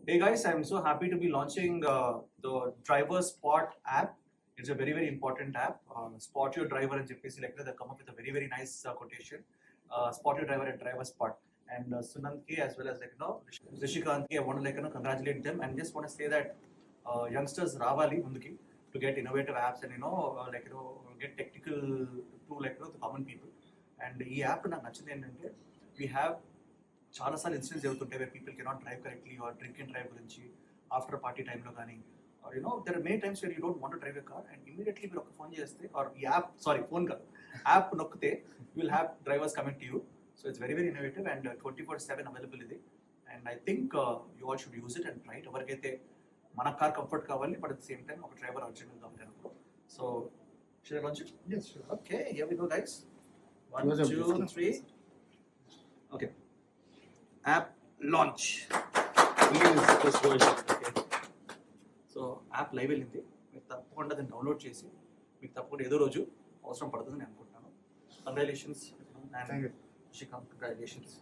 Hey guys, I'm so happy to be launching the Driver Spot app. It's a very very important app. Spot your driver and చెప్పేసి like they come up with a very very nice quotation. Spot your driver and driver spot. And Sunand K as well as Rishikant K, I want to congratulate them and just want to say that youngsters రావాలి ముందుకి to get innovative apps and get technical to the common people. And ఈ app నాకు నచ్చింది ఏంటంటే we have చాలాసార్లు incidents జరుగుతుంటాయి where people cannot drive correctly or drink and drive గురించి after party టైంలో కానీ or there are many times where you don't want to drive a car and immediately మీరు ఒక ఫోన్ చేస్తే ఆర్ ఈ app phone కాదు app నొక్కితే you will have drivers coming to you. So it's very very innovative and 24/7 available ఇది. And I think you all should use it and right ఎవరికైతే మన car comfort కావాలి but at the same time ఒక driver urgent కావాలి అనుకో. So should I launch it? Yes, sure. Okay, here we go guys. 1 2 3. Okay, app launch. So app live వెళ్ళింది. మీకు తప్పకుండా దాన్ని డౌన్లోడ్ చేసి మీకు తప్పకుండా ఏదో రోజు అవసరం పడుతుందని నేను అనుకుంటున్నాను. Congratulations Thank you. Srikanth, congratulations.